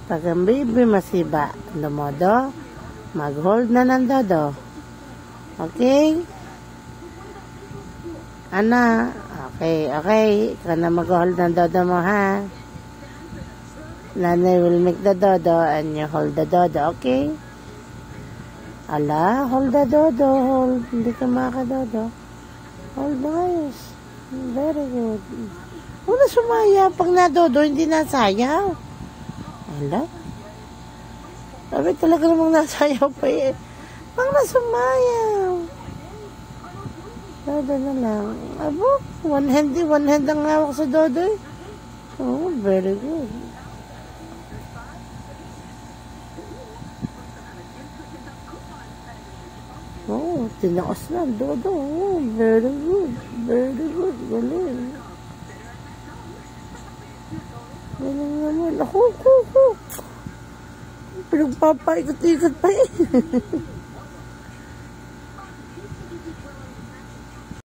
Pag ang baby masiba, dumodo, mag-hold na ng dodo. Okay? Ana? Okay. Ikaw na mag-hold ng dodo mo, ha? Nanay will make the dodo and you hold the dodo, okay? Ala, hold the dodo. Hold. Hindi ka makadodo. Hold guys. Very good. Huwag na sumaya. Pag nadodo, hindi nasayaw. Ala. Sabi talaga namang nasayaw pa eh. Pag nasumayaw. Dodo na lang. Abo, one hand ang hawak sa dodo eh. Oh, very good. Oh, tinakas na, dodo. Oh, very good. Galing. Galing naman. Ako. Pinagpapaikot-ikot pa eh.